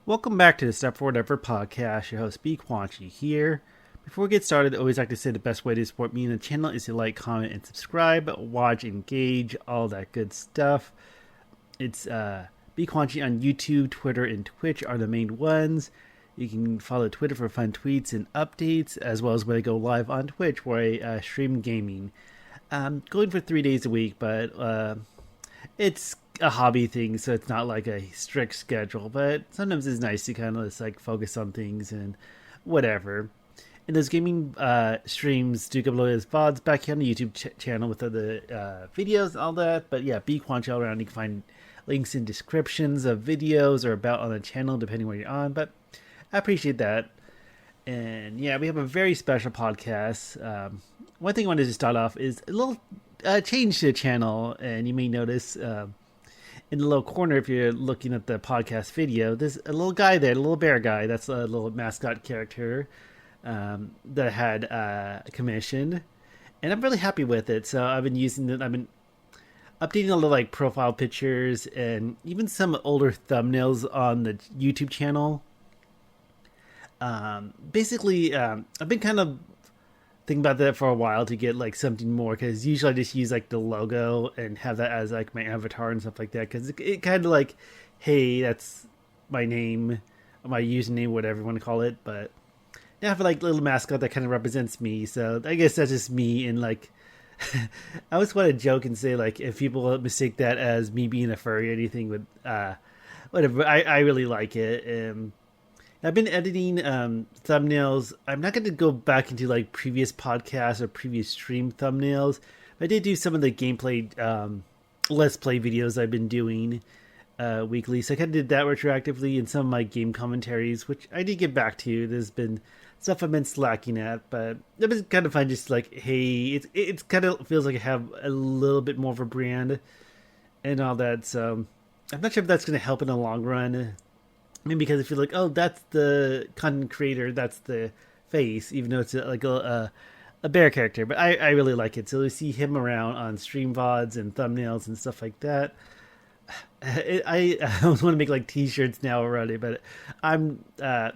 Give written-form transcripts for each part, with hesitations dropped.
Welcome back to the Step Forward Ever podcast. Your host, BQuanchi here. Before we get started, I always like to say the best way to support me and the channel is to like, comment, and subscribe, watch, engage, all that good stuff. It's BQuanchi on YouTube, Twitter, and Twitch are the main ones. You can follow Twitter for fun tweets and updates, as well as when I go live on Twitch where I stream gaming. Going for 3 days a week, but it's a hobby thing, so it's not like a strict schedule. But sometimes it's nice to kind of just like focus on things and whatever. And those gaming streams do upload as VODs back here on the YouTube channel with other videos and all that. But yeah, BQuanchi all around. You can find links in descriptions of videos or about on the channel, depending where you're on. But I appreciate that. And yeah, we have a very special podcast. One thing I wanted to start off is a little change to the channel, and you may notice in the little corner, if you're looking at the podcast video, there's a little guy there, a little bear guy. That's a little mascot character that I had commissioned, and I'm really happy with it. So I've been using it. I've been updating a little like profile pictures and even some older thumbnails on the YouTube channel. Basically, I've been kind of thinking about that for a while to get like something more, because usually I just use like the logo and have that as like my avatar and stuff like that, because it kind of like, hey, that's my name, my username, whatever you want to call it. But I have like little mascot that kind of represents me, so I guess that's just me. And like I always want to joke and say like, if people mistake that as me being a furry or anything, with whatever, I really like it. And I've been editing thumbnails. I'm not going to go back into like previous podcasts or previous stream thumbnails. I did do some of the gameplay let's play videos I've been doing weekly. So I kind of did that retroactively, in some of my game commentaries, which I did get back to. There's been stuff I've been slacking at, but it was kind of fun. Just like, hey, it's kind of feels like I have a little bit more of a brand and all that. So I'm not sure if that's going to help in the long run. I mean, because if you're like, oh, that's the content creator, that's the face, even though it's like a bear character. But I really like it. So you see him around on stream VODs and thumbnails and stuff like that. I almost want to make like t-shirts now already, but I'm not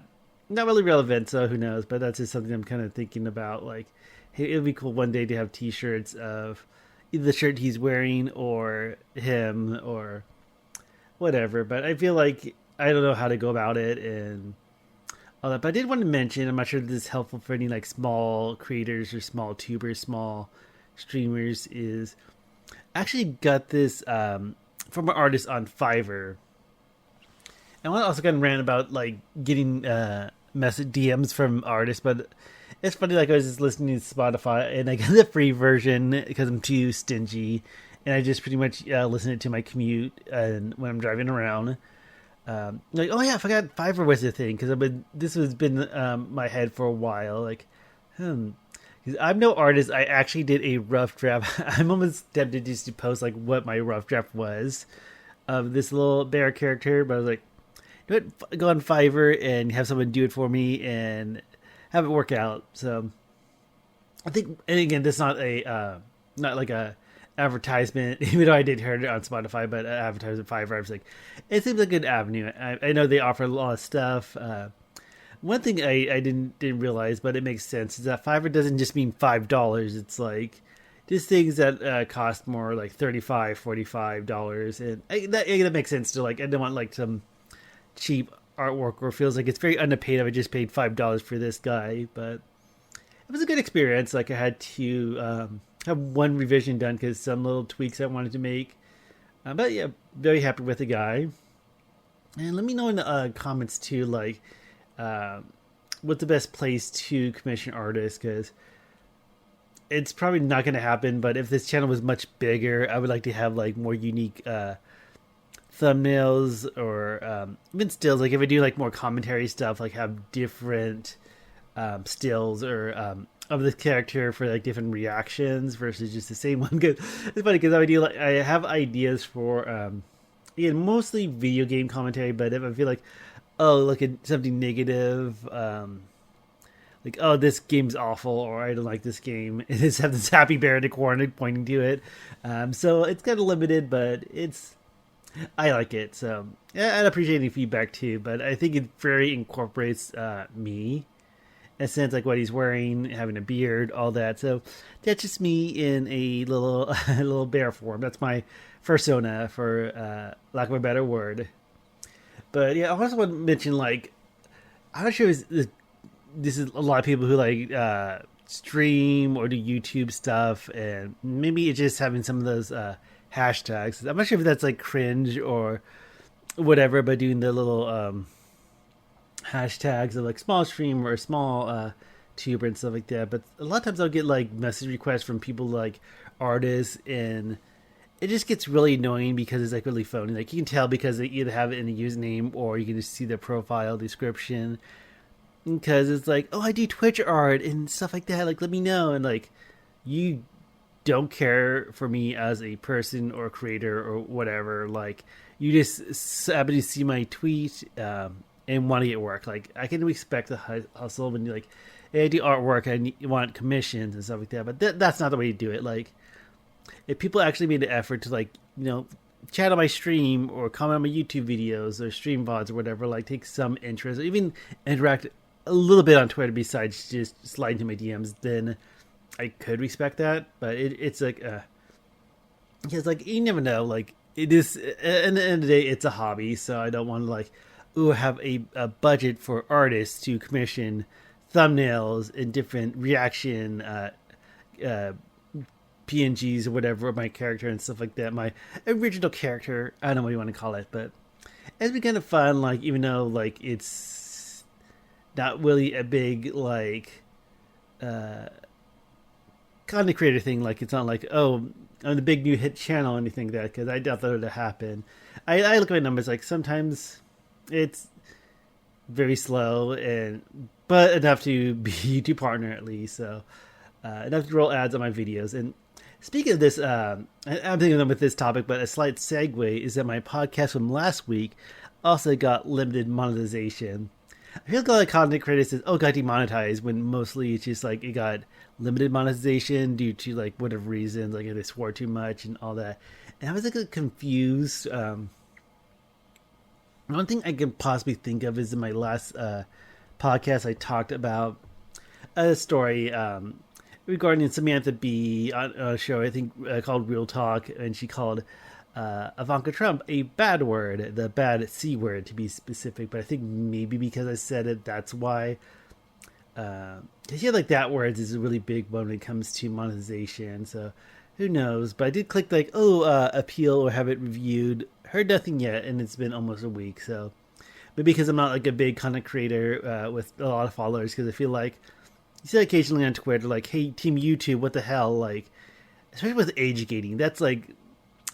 really relevant, so who knows. But that's just something I'm kind of thinking about. Like, hey, it would be cool one day to have t-shirts of either the shirt he's wearing or him or whatever. But I feel like I don't know how to go about it and all that. But I did want to mention, I'm not sure if this is helpful for any like small creators or small tubers, small streamers, is I actually got this from an artist on Fiverr. I want to also kind of rant about like getting message DMs from artists, but it's funny. Like, I was just listening to Spotify and I got the free version because I'm too stingy, and I just pretty much listen it to my commute and when I'm driving around. Like, oh yeah, I forgot Fiverr was the thing, because this has been my head for a while. Like, because I'm no artist. I actually did a rough draft. I'm almost tempted just to post like what my rough draft was of this little bear character, but I was like, go on Fiverr and have someone do it for me and have it work out. So I think, and again, this is not like a advertisement, even though I did hear it on Spotify, but advertisement Fiverr, I was like, it seems like a good avenue. I know they offer a lot of stuff. One thing I didn't realize, but it makes sense, is that Fiverr doesn't just mean $5. It's like just things that cost more, like $35, $45, and that makes sense. To like, I don't want like some cheap artwork or feels like it's very underpaid. I just paid $5 for this guy, but it was a good experience. Like, I had to have one revision done because some little tweaks I wanted to make. But yeah, very happy with the guy. And let me know in the comments too, like, what's the best place to commission artists, because it's probably not going to happen. But if this channel was much bigger, I would like to have like more unique thumbnails or even stills. Like, if I do like more commentary stuff, like have different stills or of the character for like different reactions versus just the same one. Cause it's funny because I have ideas for again, mostly video game commentary, but if I feel like, oh, look at something negative, like, oh, this game's awful, or I don't like this game, and just have this happy bear in the corner pointing to it. So it's kind of limited, but it's I like it. So yeah, I'd appreciate any feedback too. But I think it very incorporates me. In a sense, like what he's wearing, having a beard, all that. So that's just me in a little a little bear form. That's my persona, for lack of a better word. But yeah, I also want to mention, like, I'm not sure if this is a lot of people who like stream or do YouTube stuff, and maybe it's just having some of those hashtags. I'm not sure if that's like cringe or whatever, but doing the little hashtags of like small stream or small tuber and stuff like that. But a lot of times I'll get like message requests from people like artists, and it just gets really annoying because it's like really phony. Like you can tell because they either have it in the username or you can just see their profile description. Because it's like, oh, I do Twitch art and stuff like that. Like, let me know. And like, you don't care for me as a person or creator or whatever. Like, you just happen to see my tweet and want to get work. Like, I can respect the hustle when you're like, hey, I do artwork, I want commissions and stuff like that. But that's not the way to do it. Like, if people actually made the effort to, like, chat on my stream or comment on my YouTube videos or stream VODs or whatever, like, take some interest or even interact a little bit on Twitter besides just sliding to my DMs, then I could respect that. But it's like, because like you never know. Like it is, at the end of the day, it's a hobby, so I don't want to like, have a budget for artists to commission thumbnails and different reaction PNGs or whatever of my character and stuff like that. My original character, I don't know what you want to call it, but it's been kind of fun. Like even though like it's not really a big like content creator thing. Like it's not like, oh, I'm the big new hit channel or anything like that, because I doubt that would happen. I look at my numbers, like sometimes it's very slow, but enough to be a YouTube partner at least. So enough to roll ads on my videos. And speaking of this, I'm thinking with this topic, but a slight segue is that my podcast from last week also got limited monetization. I feel like a lot of content creators says, oh, got demonetized, when mostly it's just like it got limited monetization due to like whatever reasons, like they swore too much and all that. And I was like confused. One thing I can possibly think of is in my last podcast, I talked about a story regarding Samantha Bee on a show, I think called Real Talk, and she called Ivanka Trump a bad word, the bad C word to be specific. But I think maybe because I said it, that's why. Because yeah, like that word is a really big one when it comes to monetization. So who knows? But I did click like, appeal or have it reviewed. Heard nothing yet, and it's been almost a week. So, but because I'm not like a big content creator with a lot of followers, because I feel like you see occasionally on Twitter like, hey, Team YouTube, what the hell? Like, especially with age gating, that's like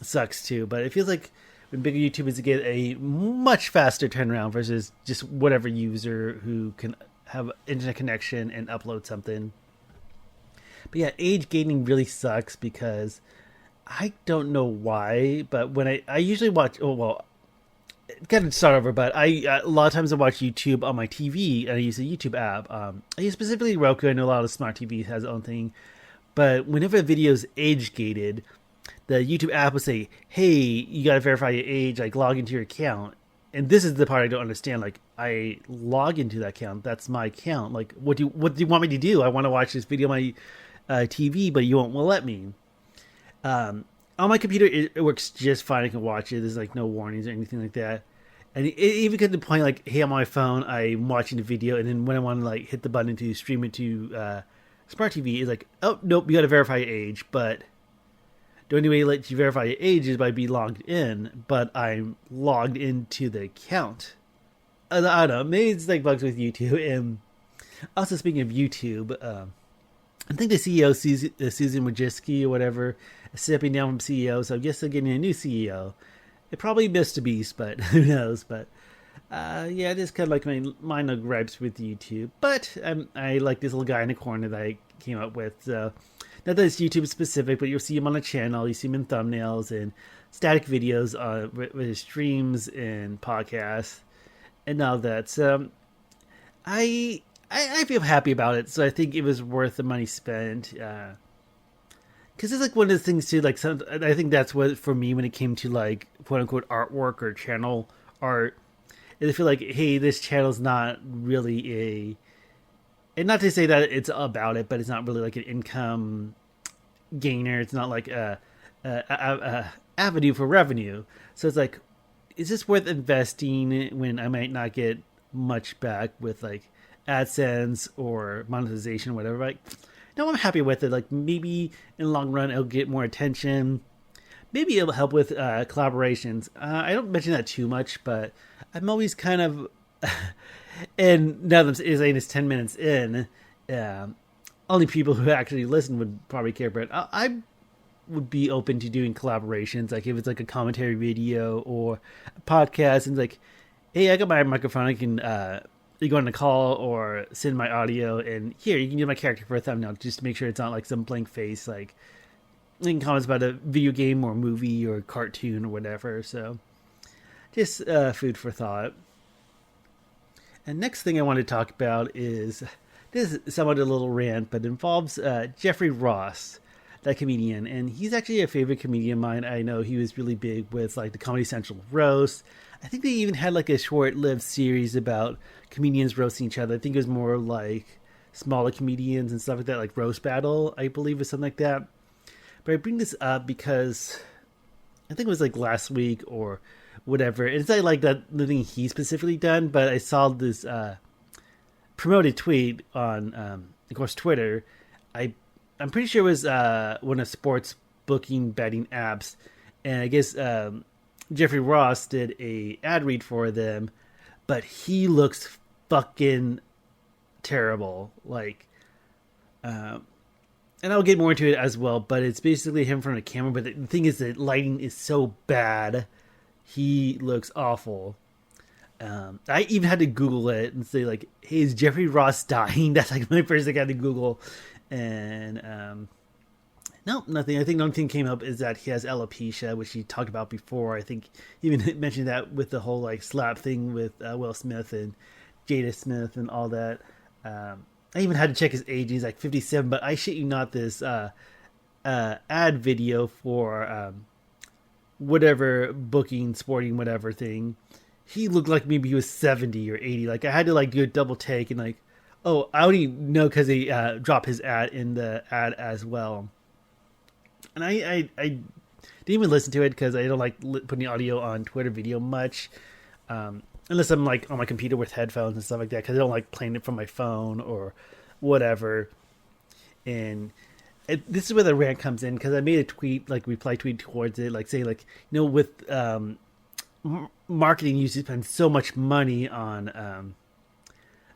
sucks too. But it feels like when bigger YouTubers get a much faster turnaround versus just whatever user who can have internet connection and upload something. But yeah, age gating really sucks because I don't know why, but when I usually watch, kind of start over, but a lot of times I watch YouTube on my TV, and I use a YouTube app. I use specifically Roku. I know a lot of smart TVs has its own thing, but whenever a video is age gated, the YouTube app will say, hey, you got to verify your age, like log into your account. And this is the part I don't understand. Like, I log into that account. That's my account. Like, what do you want me to do? I want to watch this video on my TV, but you won't let me. On my computer, it works just fine. I can watch it. There's like no warnings or anything like that. And it even got to the point like, hey, on my phone, I'm watching the video, and then when I want to like hit the button to stream it to smart TV, it's like, oh nope, you got to verify your age. But the only way to let you verify your age is by being logged in. But I'm logged into the account. I don't know. Maybe it's like bugs with YouTube. And also speaking of YouTube, I think the CEO, Susan Wojcicki or whatever, is stepping down from CEO. So I guess they're getting a new CEO. It probably missed a beast, but who knows? But yeah, it is kind of like my minor gripes with YouTube. But I like this little guy in the corner that I came up with. So not that it's YouTube specific, but you'll see him on the channel. You see him in thumbnails and static videos with his streams and podcasts and all that. So I feel happy about it. So I think it was worth the money spent. because it's like one of the things too. Like, I think that's what for me when it came to like quote unquote artwork or channel art. Is I feel like, hey, this channel's not really and not to say that it's about it, but it's not really like an income gainer. It's not like a avenue for revenue. So it's like, is this worth investing when I might not get much back with like AdSense or monetization or whatever? Like, no, I'm happy with it. Like, maybe in the long run it'll get more attention. Maybe it'll help with collaborations. I don't mention that too much, but I'm always kind of and now that I'm saying it's 10 minutes in, only people who actually listen would probably care. But I would be open to doing collaborations, like if it's like a commentary video or a podcast, and like, hey, I got my microphone, I can you go on a call or send my audio, and here you can use my character for a thumbnail, just to make sure it's not like some blank face, like making comments about a video game or movie or cartoon or whatever. So just food for thought. And next thing I want to talk about is, this is somewhat a little rant, but it involves Jeffrey Ross, that comedian. And he's actually a favorite comedian of mine. I know he was really big with like the Comedy Central roast. I think they even had like a short-lived series about comedians roasting each other. I think it was more like smaller comedians and stuff like that, like Roast Battle, I believe, or something like that. But I bring this up because I think it was like last week or whatever. It's not like that nothing he specifically done, but I saw this promoted tweet on, of course, Twitter. I'm pretty sure it was one of sports booking betting apps, and I guess Jeffrey Ross did a ad read for them, but he looks fucking terrible. Like, and I'll get more into it as well, but it's basically him from the camera. But the thing is, the lighting is so bad. He looks awful. I even had to Google it and say, like, hey, is Jeffrey Ross dying? That's like my first thing I had to Google. And no, nothing. I think the only thing came up is that he has alopecia, which he talked about before. I think he even mentioned that with the whole like slap thing with Will Smith and Jada Smith and all that. I even had to check his age. He's like 57, but I shit you not, this ad video for whatever booking, sporting, whatever thing, he looked like maybe he was 70 or 80. Like, I had to like do a double take and like, oh, I only know because they dropped his ad in the ad as well. And I didn't even listen to it because I don't like putting audio on Twitter video much, unless I'm like on my computer with headphones and stuff like that, because I don't like playing it from my phone or whatever. And this is where the rant comes in, because I made a tweet, like reply tweet towards it, like saying, like, you know, with marketing, you spend so much money on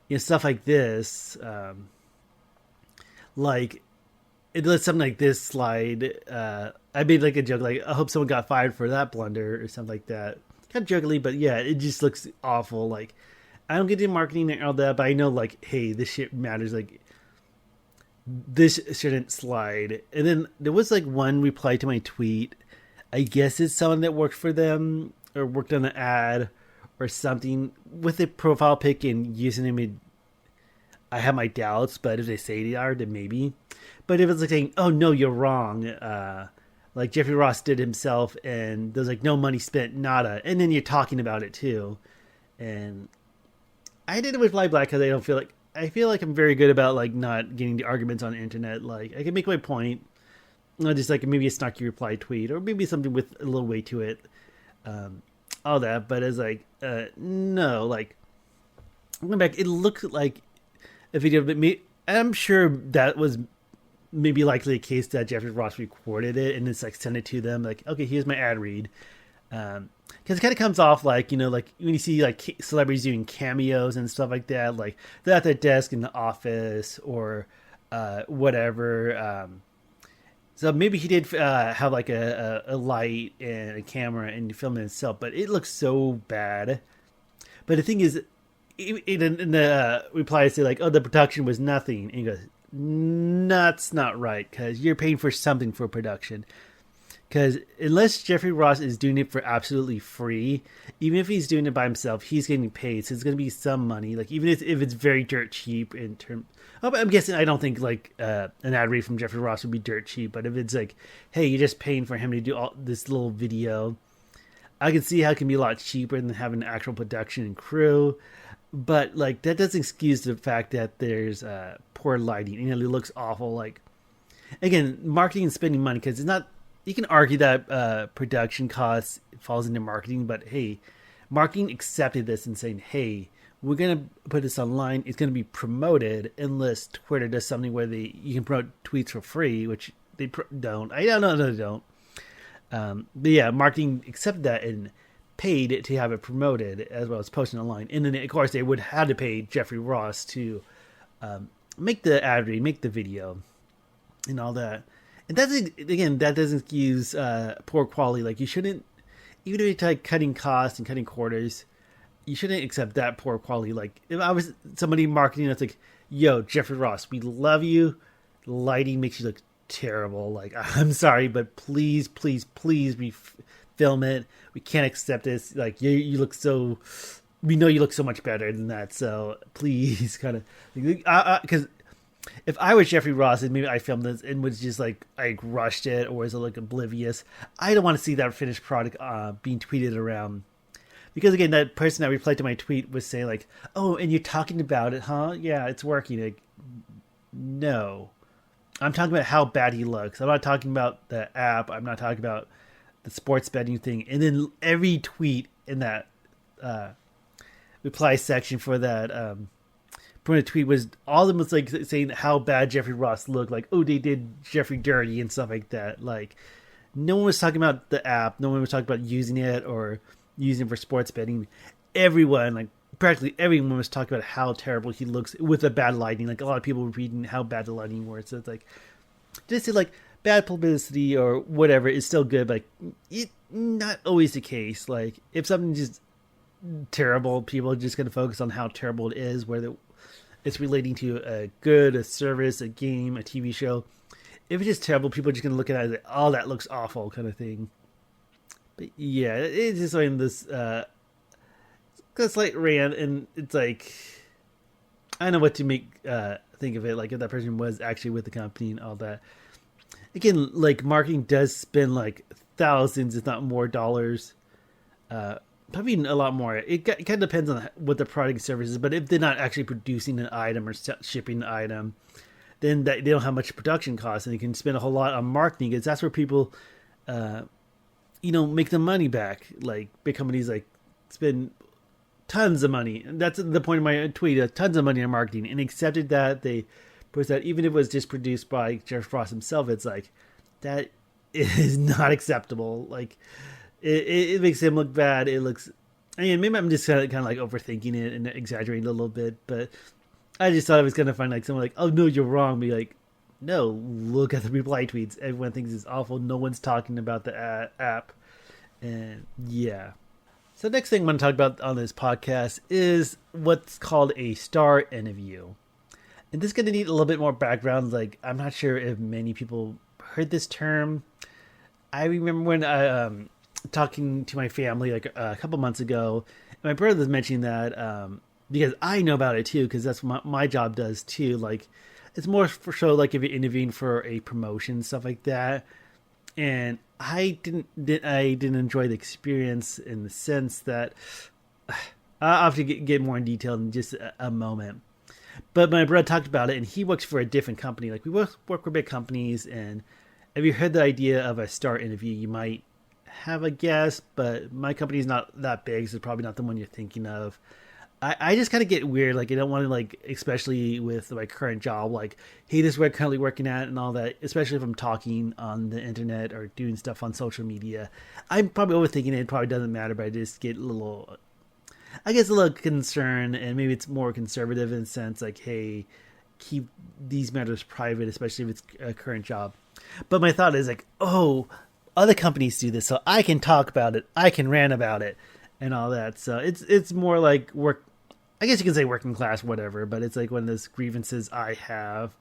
you know, stuff like this, like it lets something like this slide. I made like a joke, like, I hope someone got fired for that blunder or something like that, kind of jokingly, but yeah, it just looks awful. Like, I don't get into marketing and all that, but I know, like, hey, this shit matters. Like, this shouldn't slide. And then there was like one reply to my tweet. I guess it's someone that worked for them or worked on an ad or something with a profile pic and username. I have my doubts, but if they say they are, then maybe. But if it's like saying, "Oh no, you're wrong," like Jeffrey Ross did himself, and there's like no money spent, nada, and then you're talking about it too. And I didn't reply back because I feel like I'm very good about like not getting the arguments on the internet. Like, I can make my point, just like maybe a snarky reply tweet or maybe something with a little weight to it, all that. But it's like, no, like, going back, it looked like a video of me. I'm sure that was maybe likely a case that Jeffrey Ross recorded it and it's like sent it to them, like, okay, here's my ad read. Because it kind of comes off like, you know, like when you see like celebrities doing cameos and stuff like that, like they're at their desk in the office or whatever. So maybe he did have like a light and a camera and film it himself, but it looks so bad. But the thing is, in the reply, I say like, oh, the production was nothing. And he goes, that's not right, because you're paying for something for production. Because unless Jeffrey Ross is doing it for absolutely free, even if he's doing it by himself, he's getting paid. So it's going to be some money. Like even if it's very dirt cheap in terms. Oh, but I'm guessing I don't think like an ad read from Jeffrey Ross would be dirt cheap. But if it's like, hey, you're just paying for him to do all this little video, I can see how it can be a lot cheaper than having an actual production and crew. But like that doesn't excuse the fact that there's poor lighting. You know, it looks awful. Like again, marketing and spending money because it's not. You can argue that production costs falls into marketing, but hey, marketing accepted this and saying, hey, we're going to put this online. It's going to be promoted unless Twitter does something where you can promote tweets for free, which they don't. I don't know, they don't. But yeah, marketing accepted that and paid to have it promoted as well as posting online. And then, of course, they would have to pay Jeffrey Ross to make the ad read, make the video, and all that. And that's, again, that doesn't excuse poor quality. Like, you shouldn't, even if you're like cutting costs and cutting quarters, you shouldn't accept that poor quality. Like, if I was somebody marketing that's like, yo, Jeffrey Ross, we love you. The lighting makes you look terrible. Like, I'm sorry, but please, please, please film it. We can't accept this. Like, you look so, we know you look so much better than that. So please kind of, because if I was Jeffrey Ross and maybe I filmed this and was just like I rushed it or was like oblivious, I don't want to see that finished product being tweeted around. Because again, that person that replied to my tweet was saying like, "Oh, and you're talking about it, huh? Yeah, it's working." Like, no, I'm talking about how bad he looks. I'm not talking about the app. I'm not talking about the sports betting thing. And then every tweet in that reply section for that. A tweet was all of them was like saying how bad Jeffrey Ross looked, like, oh, they did Jeffrey dirty and stuff like that. Like, no one was talking about the app, no one was talking about using it or using it for sports betting. Everyone, like practically everyone, was talking about how terrible he looks with the bad lighting. Like a lot of people were reading how bad the lighting was. So it's like just like bad publicity or whatever is still good, but it's not always the case. Like if something's just terrible, people are just going to focus on how terrible it is, whether it's relating to a good, a service, a game, a TV show. If it's just terrible, people are just going to look at it as like, oh, that looks awful kind of thing. But yeah, it's just like this slight rant, and it's like, I don't know what to think of it. Like if that person was actually with the company and all that. Again, like marketing does spend like thousands, if not more, dollars. Probably a lot more. It kind of depends on what the product service is, but if they're not actually producing an item or shipping the item, then they don't have much production costs, and they can spend a whole lot on marketing because that's where people, make the money back. Like big companies like spend tons of money, and that's the point of my tweet: tons of money on marketing, and accepted that they post that even if it was just produced by Jeff Frost himself, it's like that is not acceptable. Like. It makes him look bad. It looks. I mean, maybe I'm just kind of like overthinking it and exaggerating a little bit, but I just thought I was gonna find like someone like, oh no, you're wrong. Be like, no, look at the reply tweets. Everyone thinks it's awful. No one's talking about the app, and yeah. So next thing I'm going to talk about on this podcast is what's called a star interview, and this is going to need a little bit more background. Like I'm not sure if many people heard this term. I remember when I talking to my family like a couple months ago, and my brother was mentioning that because I know about it too, because that's what my job does too. Like it's more for show, like if you're interviewing for a promotion, stuff like that. And I didn't enjoy the experience in the sense that I'll have to get more in detail in just a moment. But my brother talked about it, and he works for a different company. Like we work for big companies, and if you heard the idea of a star interview, you might have a guess, but my company is not that big, so it's probably not the one you're thinking of. I just kind of get weird. Like I don't want to like, especially with my current job, like, hey, this is where I'm currently working at and all that, especially if I'm talking on the internet or doing stuff on social media. I'm probably overthinking it. It probably doesn't matter, but I just get a little concerned, and maybe it's more conservative in the sense like, hey, keep these matters private, especially if it's a current job. But my thought is like, oh, other companies do this, so I can talk about it, I can rant about it, and all that. So it's more like work. I guess you can say working class, whatever. But it's like one of those grievances I have.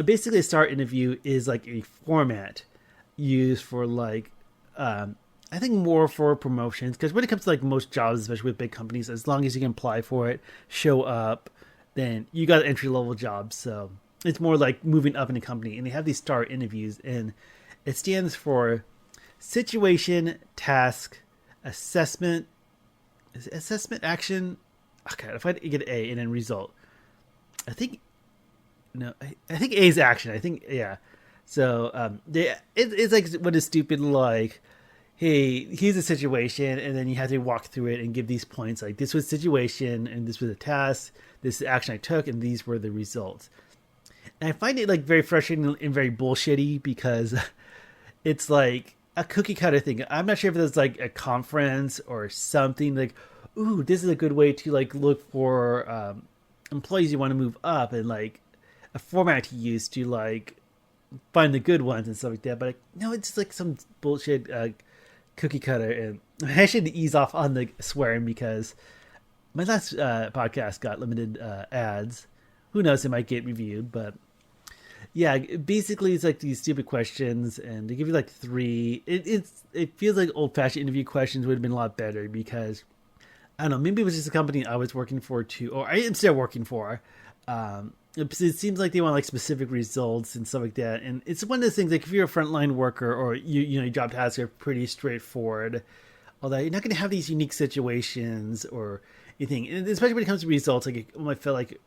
Basically, a star interview is like a format. used for like I think more for promotions, because when it comes to like most jobs, especially with big companies, as long as you can apply for it, show up, then you got an entry level job. So it's more like moving up in a company, and they have these STAR interviews, and it stands for situation, task, assessment, assessment, action. Okay, if I get an A and then result, I think no, I think A is action. I think yeah. So it's like what is stupid like, hey, here's a situation, and then you have to walk through it and give these points. Like this was situation, and this was a task. This is the action I took, and these were the results. And I find it like very frustrating and very bullshitty because it's like a cookie cutter thing. I'm not sure if it's like a conference or something like, ooh, this is a good way to like look for employees you want to move up, and like a format to use to like find the good ones and stuff like that. But like, no, it's just like some bullshit cookie cutter. And I should ease off on the swearing because my last podcast got limited ads. Who knows? It might get reviewed, but yeah, basically it's like these stupid questions, and they give you like three. It feels like old fashioned interview questions would have been a lot better because I don't know. Maybe it was just a company I was working for too, or I am still working for. It seems like they want like specific results and stuff like that, and it's one of those things like if you're a frontline worker or you know your job tasks are pretty straightforward, although you're not going to have these unique situations or anything, and especially when it comes to results. Like I feel like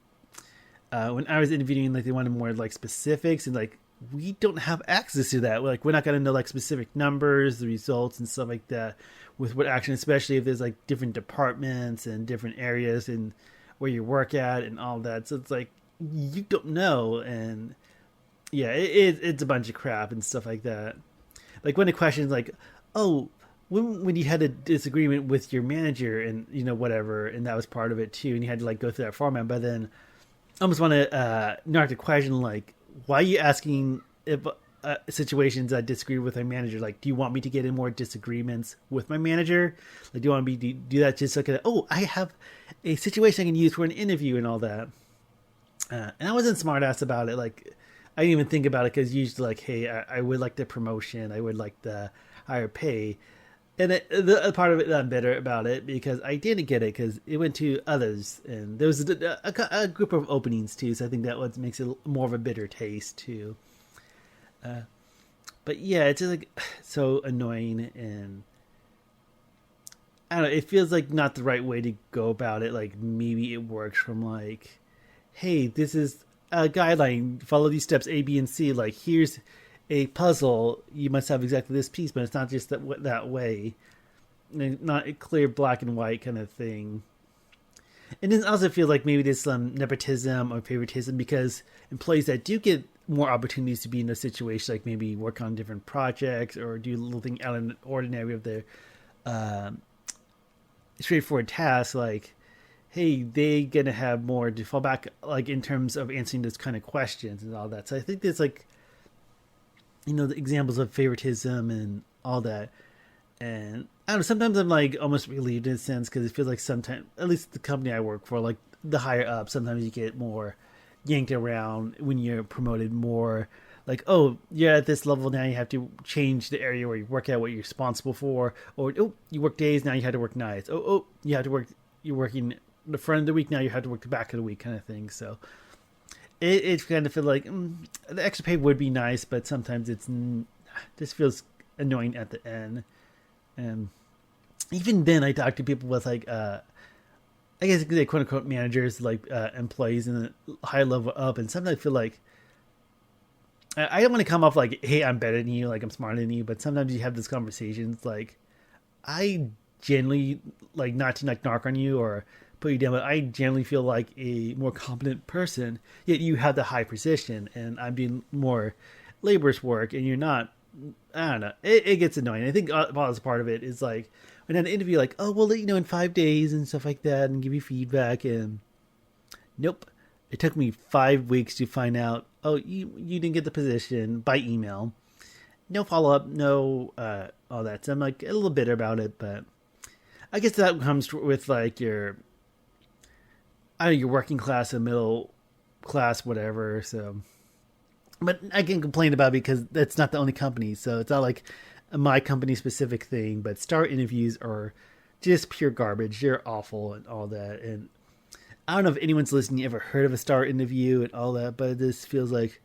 when I was interviewing, like they wanted more like specifics, and like we don't have access to that. Like we're not going to know like specific numbers, the results, and stuff like that with what action, especially if there's like different departments and different areas and where you work at and all that. So it's like you don't know, and yeah, it's a bunch of crap and stuff like that. Like when the question's like, oh, when you had a disagreement with your manager and you know whatever, and that was part of it too, and you had to like go through that format, but then I almost want to narrow the question like, why are you asking if situations I disagree with my manager? Like, do you want me to get in more disagreements with my manager? Like, do you want me to do that just like, oh, I have a situation I can use for an interview and all that? And I wasn't smart ass about it. Like, I didn't even think about it because usually like, hey, I would like the promotion. I would like the higher pay. And the part of it that I'm bitter about it because I didn't get it because it went to others, and there was a group of openings too. So I think that what makes it more of a bitter taste too. But yeah, it's just like so annoying, and I don't know. It feels like not the right way to go about it. Like maybe it works from like, hey, this is a guideline. Follow these steps A, B, and C. Like here's a puzzle, you must have exactly this piece, but it's not just that way. Not a clear black and white kind of thing. And it also feels like maybe there's some nepotism or favoritism because employees that do get more opportunities to be in those situations, like maybe work on different projects or do a little thing out of the ordinary of their straightforward tasks, like, hey, they gonna have more to fall back, like in terms of answering those kind of questions and all that. So I think there's like, you know, the examples of favoritism and all that. And I don't know, sometimes I'm like almost relieved in a sense because it feels like sometimes, at least the company I work for, like the higher up, sometimes you get more yanked around when you're promoted more. Like, oh, you're at this level now, you have to change the area where you work at, what you're responsible for. Or, oh, you work days, now you have to work nights. Oh, you have to work, you're working the front of the week, now you have to work the back of the week kind of thing. So it kind of feels like the extra pay would be nice, but sometimes it's just feels annoying at the end. And even then, I talk to people with like, I guess they quote unquote managers, like employees in the high level up, and sometimes I feel like I don't want to come off like, hey, I'm better than you, like I'm smarter than you, but sometimes you have these conversations like, I generally like not to like narc on you or put you down, but I generally feel like a more competent person, yet you have the high position and I'm doing more laborious work and you're not. I don't know. It gets annoying. I think as part of it is like when an interview, like, oh, we'll let you know in 5 days and stuff like that and give you feedback. And nope. It took me 5 weeks to find out, oh, you didn't get the position by email. No follow-up, no all that. So I'm like a little bitter about it, but I guess that comes with like your working class and middle class, whatever. So But I can complain about it because that's not the only company. So it's not like my company specific thing. But star interviews are just pure garbage. They're awful and all that. And I don't know if anyone's listening ever heard of a star interview and all that, but this feels like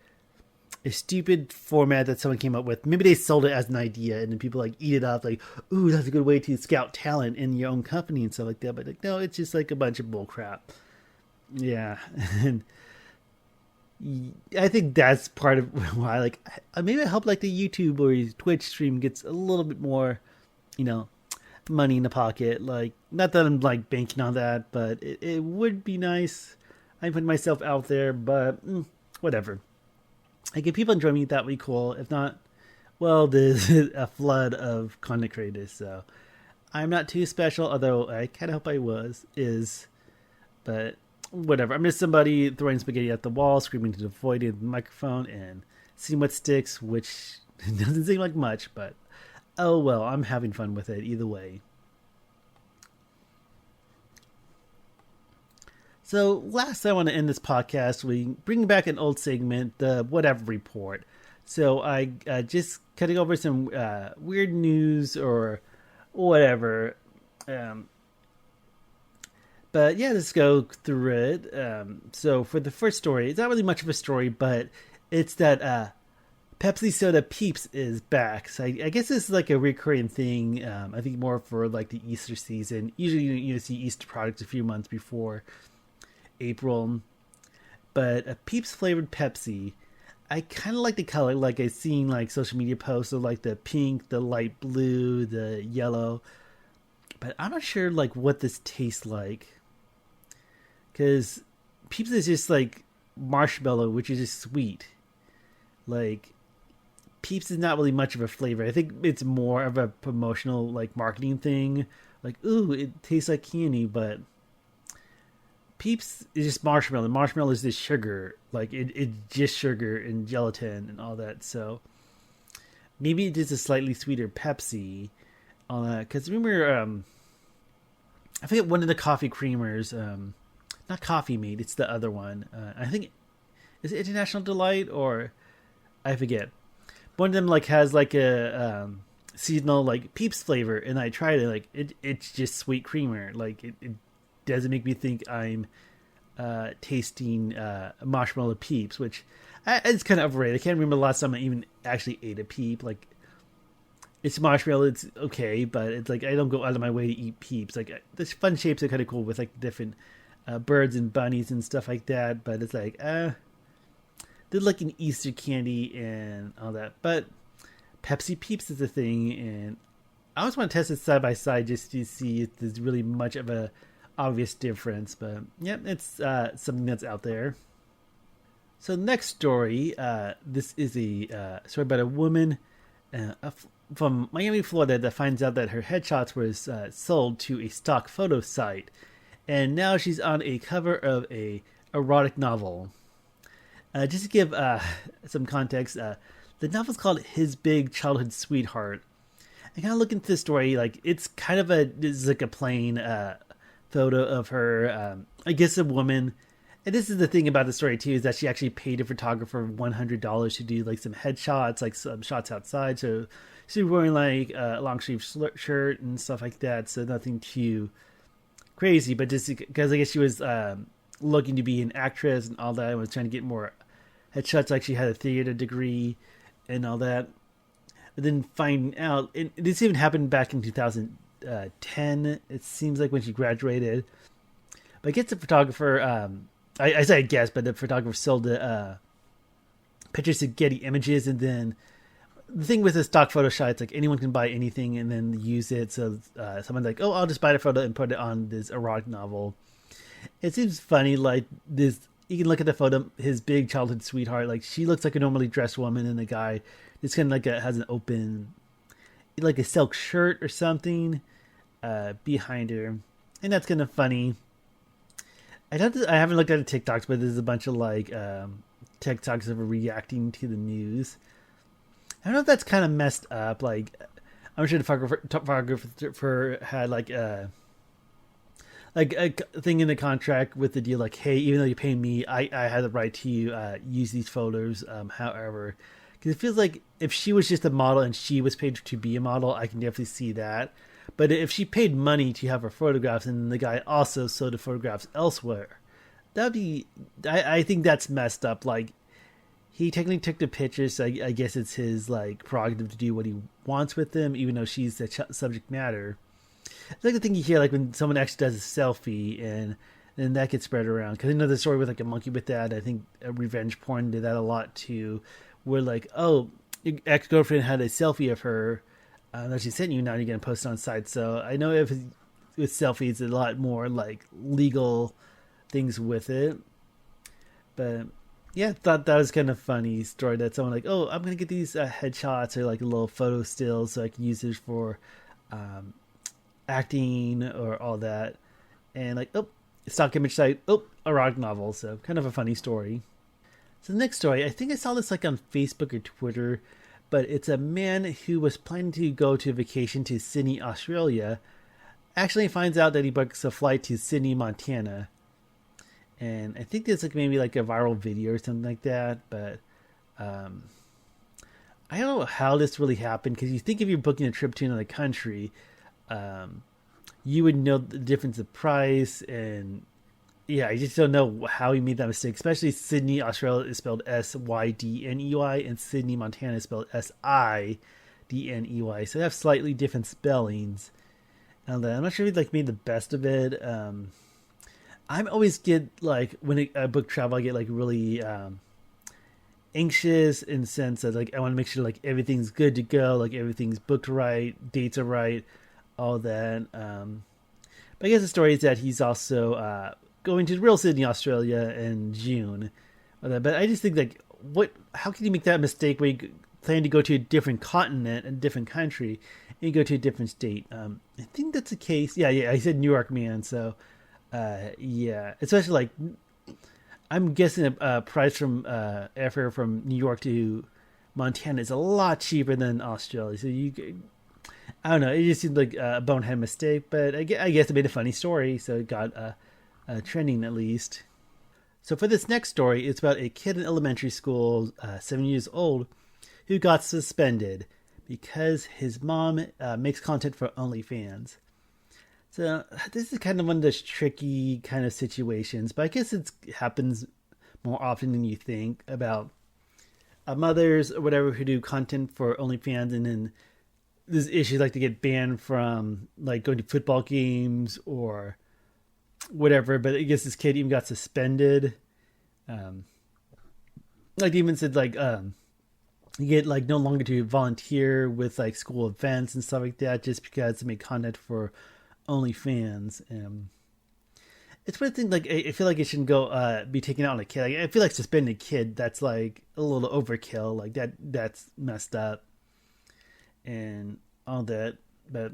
a stupid format that someone came up with. Maybe they sold it as an idea and then people like eat it up like, ooh, that's a good way to scout talent in your own company and stuff like that. But like, no, it's just like a bunch of bull crap. Yeah. And I think that's part of why like maybe I hope like the YouTube or Twitch stream gets a little bit more, you know, money in the pocket. Like, not that I'm like banking on that, but it would be nice. I put myself out there, but whatever. Like, if people enjoy me, that would be cool. If not, well, there's a flood of content creators, so I'm not too special, although I kind of hope I but whatever. I'm just somebody throwing spaghetti at the wall, screaming to the void in the microphone, and seeing what sticks, which doesn't seem like much, but oh well, I'm having fun with it either way. So last I want to end this podcast, we bring back an old segment, the whatever report. So I just cutting over some weird news or whatever. But yeah, let's go through it. So for the first story, it's not really much of a story, but it's that Pepsi Soda Peeps is back. So I guess this is like a recurring thing. I think more for like the Easter season. Usually you see Easter products a few months before April. But a Peeps flavored Pepsi. I kind of like the color. Like I've seen like social media posts of like the pink, the light blue, the yellow. But I'm not sure like what this tastes like. Because Peeps is just like marshmallow, which is just sweet. Like, Peeps is not really much of a flavor. I think it's more of a promotional, like, marketing thing. Like, ooh, it tastes like candy, but Peeps is just marshmallow. Marshmallow is just sugar. Like, it's just sugar and gelatin and all that. So, maybe it is a slightly sweeter Pepsi. Because remember, I forget one of the coffee creamers, not Coffee Mate, it's the other one. I think, is it International Delight or I forget. One of them like has like a seasonal like Peeps flavor, and I tried it. Like it's just sweet creamer. Like it doesn't make me think I'm tasting marshmallow Peeps, which it's kind of overrated. I can't remember the last time I even actually ate a Peep. Like, it's marshmallow, it's okay, but it's like I don't go out of my way to eat Peeps. Like, the fun shapes are kind of cool with like different birds and bunnies and stuff like that, but it's like they're like an Easter candy and all that. But Pepsi Peeps is a thing, and I always want to test it side by side just to see if there's really much of a obvious difference. But yeah, it's something that's out there. So next story, this is a story about a woman from Miami, Florida, that finds out that her headshots was sold to a stock photo site, and now she's on a cover of a erotic novel. Just to give some context, the novel's called His Big Childhood Sweetheart. I kind of look into the story, like it's kind of this is like a plain photo of her, I guess a woman. And this is the thing about the story too, is that she actually paid a photographer $100 to do like some headshots, like some shots outside. So she's wearing like a long sleeve shirt and stuff like that. So nothing too crazy, but just because I guess she was looking to be an actress and all that, and was trying to get more headshots, like she had a theater degree and all that. But then finding out, and this even happened back in 2010, it seems like, when she graduated. But I guess the photographer, I say I guess, but the photographer sold the pictures to Getty Images, and then the thing with the stock photo shot, it's like anyone can buy anything and then use it. So someone's like, oh, I'll just buy the photo and put it on this erotic novel. It seems funny, like this. You can look at the photo, His Big Childhood Sweetheart. Like, she looks like a normally dressed woman, and the guy is kind of like has an open, like a silk shirt or something behind her, and that's kind of funny. I haven't looked at the TikToks, but there's a bunch of like TikToks of her reacting to the news. I don't know if that's kind of messed up. Like, I'm sure the photographer had like like a thing in the contract with the deal, like, hey, even though you're paying me, I have the right to use these photos. However, because it feels like if she was just a model and she was paid to be a model, I can definitely see that. But if she paid money to have her photographs and the guy also sold the photographs elsewhere, that'd be, I think that's messed up. Like, he technically took the pictures, so I guess it's his like prerogative to do what he wants with them, even though she's the subject matter. It's like the thing you hear, like when someone actually does a selfie and then that gets spread around. Because I know the story with like a monkey with that. I think revenge porn did that a lot too, where like, oh, your ex girlfriend had a selfie of her that she sent you. Now you're gonna post it on site. So I know if it's, with selfies, a lot more like legal things with it. But yeah, thought that was kind of funny story that someone like, oh, I'm gonna get these headshots or like a little photo stills so I can use it for um, acting or all that, and like, oh, stock image site, oh, erotic novel. So kind of a funny story. So the next story, I think I saw this like on Facebook or Twitter, but it's a man who was planning to go to a vacation to Sydney, Australia. Actually finds out that he books a flight to Sydney, Montana, and I think there's like maybe like a viral video or something like that. But um, I don't know how this really happened because you think if you're booking a trip to another country, um, you would know the difference of price. And yeah, I just don't know how he made that mistake. Especially Sydney, Australia is spelled Sydney, and Sydney, Montana is spelled Sidney. So they have slightly different spellings. And I'm not sure if he like made the best of it. I'm always get like when I book travel, I get like really anxious in the sense that like I want to make sure like everything's good to go, like everything's booked right, dates are right, all that. But I guess the story is that he's also going to real Sydney, Australia in June. But I just think like, what? How can you make that mistake where you plan to go to a different continent, a different country, and you go to a different state? I think that's the case. Yeah. I said New York, man. So, yeah, especially like I'm guessing a price from airfare from New York to Montana is a lot cheaper than Australia. So I don't know. It just seemed like a bonehead mistake, but I guess it made a funny story, so it got trending at least. So for this next story, it's about a kid in elementary school, 7 years old, who got suspended because his mom makes content for OnlyFans. So this is kind of one of those tricky kind of situations, but I guess it happens more often than you think about mothers or whatever who do content for OnlyFans, and then there's issues like to get banned from like going to football games or whatever. But I guess this kid even got suspended. Like they even said like you get like no longer to volunteer with like school events and stuff like that just because they make content for OnlyFans. It's one thing like I feel like it shouldn't go be taken out on a kid. Like, I feel like suspending a kid, that's like a little overkill. Like that's messed up and all that. But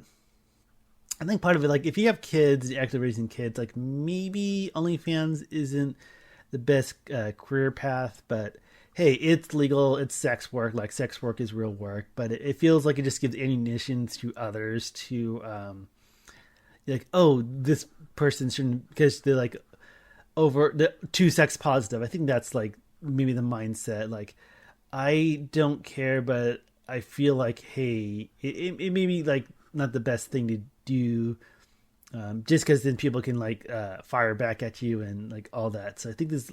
I think part of it, like if you have kids, you're actually raising kids, like maybe OnlyFans isn't the best career path. But hey, it's legal, it's sex work. Like sex work is real work, but it feels like it just gives ammunition to others to like, oh, this person shouldn't, because they're like over the too sex positive. I think that's like maybe the mindset. Like, I don't care, but I feel like, hey, it may be like not the best thing to do, just because then people can like fire back at you and like all that. So I think there's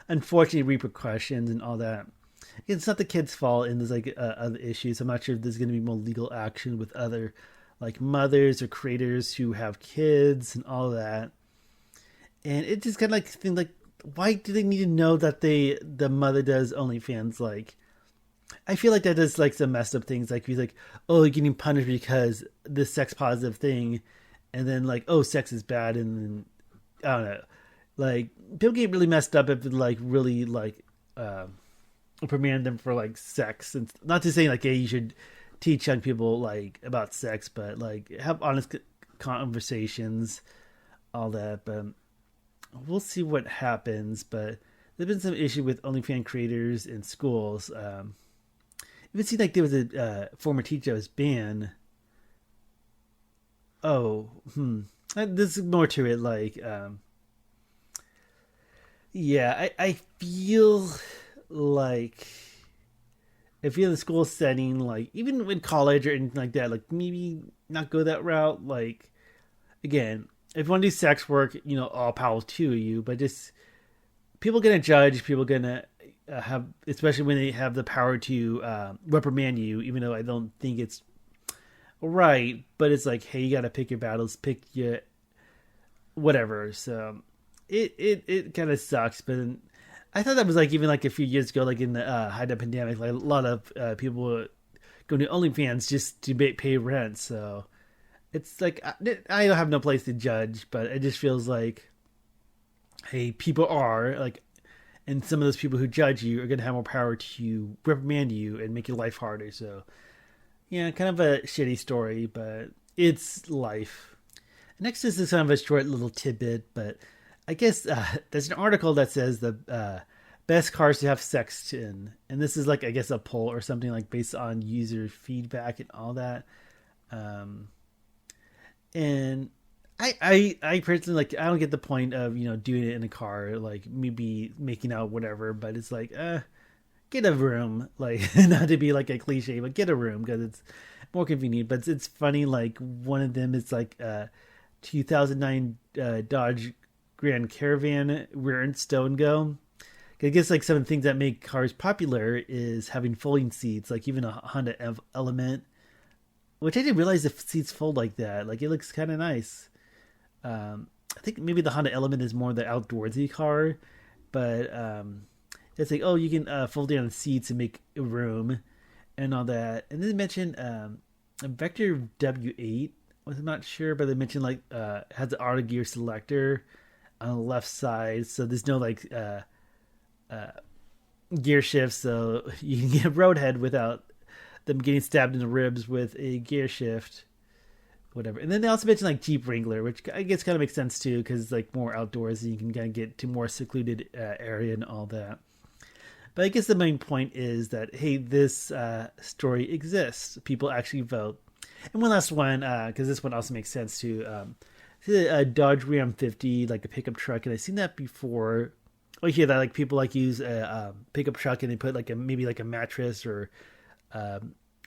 unfortunately repercussions and all that. It's not the kid's fault, and there's like other issues. I'm not sure if there's going to be more legal action with other like mothers or creators who have kids and all that. And it just kind of like think like, why do they need to know that the mother does OnlyFans? Like, I feel like that is like some messed up things. Like he's like, oh, you're getting punished because this sex positive thing, and then like, oh, sex is bad, and then I don't know. Like people get really messed up if it like really like premiering them for like sex, and not to say like, hey, you should teach young people like about sex, but like have honest conversations, all that. But we'll see what happens. But there's been some issue with OnlyFans creators in schools. Even see like there was a former teacher that was banned. Oh, There's more to it. Yeah, I feel like if you're in the school setting, like even in college or anything like that, like maybe not go that route. Like again, if you want to do sex work, all power to you. But just people gonna judge, people gonna have, especially when they have the power to reprimand you. Even though I don't think it's right, but it's like, hey, you gotta pick your battles, pick your whatever. So it kind of sucks, but I thought that was like even like a few years ago, like in the height of pandemic, like a lot of people were going to OnlyFans just to pay rent. So it's like I don't have no place to judge, but it just feels like, hey, people are like, and some of those people who judge you are going to have more power to reprimand you and make your life harder. So yeah, kind of a shitty story, but it's life. Next is this kind of a short little tidbit, but I guess there's an article that says the best cars to have sex in, and this is like I guess a poll or something like based on user feedback and all that. Um, and I personally like I don't get the point of doing it in a car like maybe making out whatever, but it's like get a room like not to be like a cliche, but get a room because it's more convenient. But it's funny like one of them is like 2009 Dodge Grand Caravan rear and stone go. I guess like some of the things that make cars popular is having folding seats, like even a Honda Element, which I didn't realize the seats fold like that. Like it looks kind of nice. I think maybe the Honda Element is more the outdoorsy car, but it's like, oh, you can fold down the seats and make room and all that. And then they mentioned a Vector W8. I'm not sure, but they mentioned like has the auto gear selector on the left side, so there's no like uh, gear shift, so you can get roadhead without them getting stabbed in the ribs with a gear shift, whatever. And then they also mentioned like Jeep Wrangler, which I guess kind of makes sense too, because it's like more outdoors, and you can kind of get to more secluded area and all that. But I guess the main point is that hey, this story exists. People actually vote. And one last one, because this one also makes sense too. A Dodge Ram 50, like a pickup truck, and I've seen that before. I hear that like people like use a pickup truck and they put like maybe like a mattress or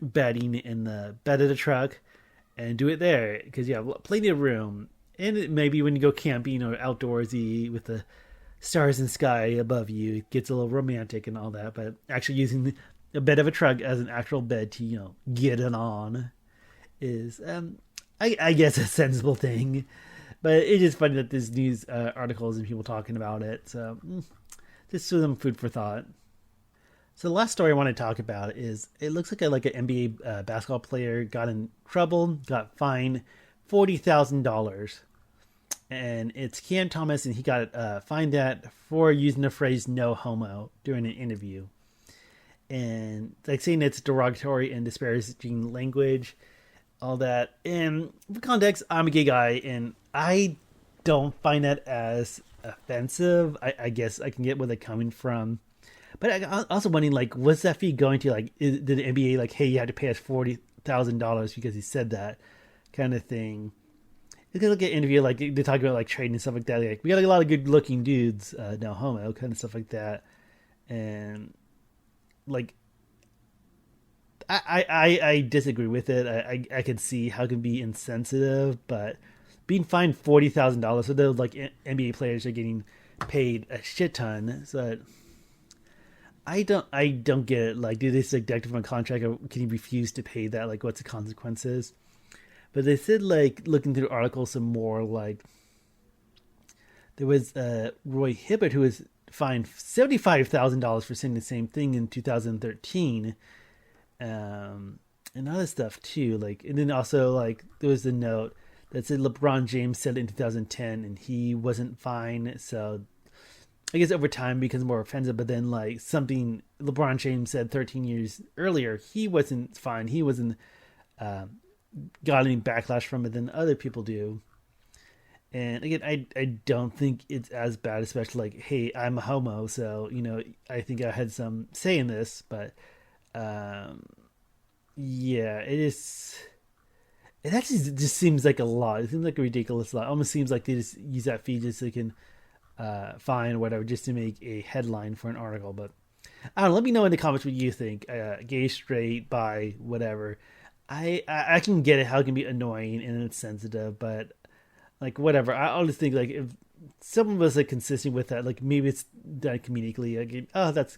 bedding in the bed of the truck and do it there because you have plenty of room. And maybe when you go camping or outdoorsy with the stars and sky above you, it gets a little romantic and all that. But actually using a bed of a truck as an actual bed to get it on is I guess a sensible thing. But it's just funny that there's news articles and people talking about it. So just some food for thought. So the last story I want to talk about is it looks like an NBA basketball player got in trouble, got fined $40,000, and it's Cam Thomas, and he got fined that for using the phrase "no homo" during an interview, and like saying it's derogatory and disparaging language, all that. And for context, I'm a gay guy, and I don't find that as offensive. I guess I can get where they're coming from. But I also wondering, like, what's that fee going to? Like, did the NBA, like, hey, you had to pay us $40,000 because he said that kind of thing? You can look at interview, like, they talk about, like, trading and stuff like that. Like, we got a lot of good-looking dudes, no homo, kind of stuff like that. And, like, I disagree with it. I can see how it can be insensitive, but being fined $40,000, so those, like, NBA players are getting paid a shit ton, so I don't get it. Like, do they subject from a contract, or can you refuse to pay that? Like, what's the consequences? But they said, like, looking through the article some more, like, there was Roy Hibbert who was fined $75,000 for saying the same thing in 2013, and other stuff too. Like, and then also like there was a note that said LeBron James said it in 2010, and he wasn't fined. So I guess over time it becomes more offensive, but then like something LeBron James said 13 years earlier, he wasn't fine. He wasn't got any backlash from it than other people do. And again, I don't think it's as bad, especially like, hey, I'm a homo, so I think I had some say in this, but yeah, It actually just seems like a lot. It seems like a ridiculous lot. It almost seems like they just use that feed just so they can find whatever, just to make a headline for an article. But I don't know. Let me know in the comments what you think. Gay, straight, bi, whatever. I can get it how it can be annoying and it's sensitive, but like whatever. I'll just think like if some of us are consistent with that, like maybe it's done comedically. Like, oh, that's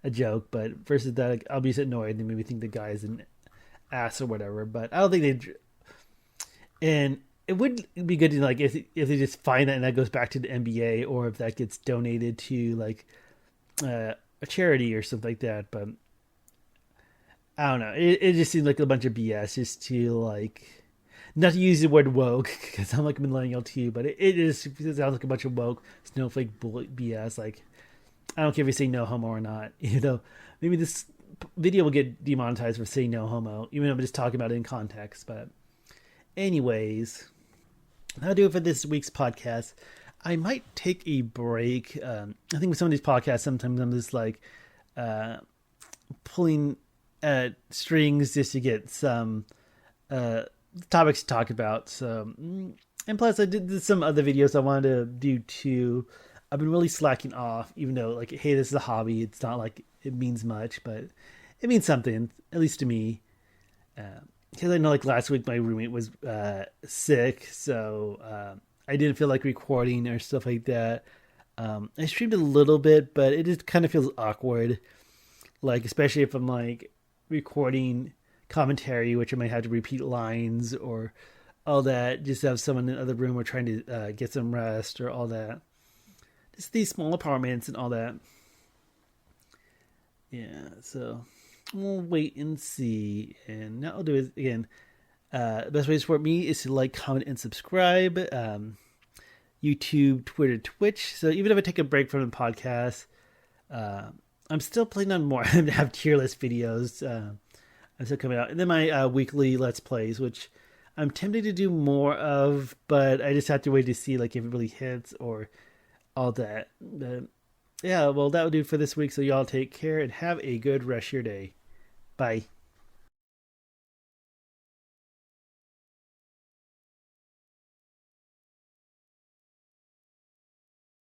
a joke, but versus that, like, I'll be just annoyed and maybe think the guy is an ass or whatever. But I don't think they. And it would be good to like if they just find that and that goes back to the NBA or if that gets donated to like a charity or something like that. But I don't know. It just seems like a bunch of BS just to like not to use the word woke because I'm like a millennial too, but it sounds like a bunch of woke snowflake BS. Like I don't care if you say no homo or not. You know, maybe this video will get demonetized for saying no homo, even if I'm just talking about it in context. But anyways, that'll do it for this week's podcast. I might take a break. I think with some of these podcasts, sometimes I'm just like pulling at strings just to get some topics to talk about. So, and plus, I did some other videos I wanted to do too. I've been really slacking off, even though like, hey, this is a hobby. It's not like it means much, but it means something, at least to me. Because I know like last week my roommate was sick, so I didn't feel like recording or stuff like that. I streamed a little bit, but it just kind of feels awkward. Like, especially if I'm like recording commentary, which I might have to repeat lines or all that, just to have someone in the other room or trying to get some rest or all that. Just these small apartments and all that. Yeah, so we'll wait and see. And now I'll do it again. The best way to support me is to like, comment, and subscribe. YouTube, Twitter, Twitch. So even if I take a break from the podcast, I'm still planning on more. I have tier list videos. I'm still coming out. And then my weekly Let's Plays, which I'm tempted to do more of, but I just have to wait to see like if it really hits or all that. But yeah, well, that will do for this week. So y'all take care and have a good rest of your day. Bye.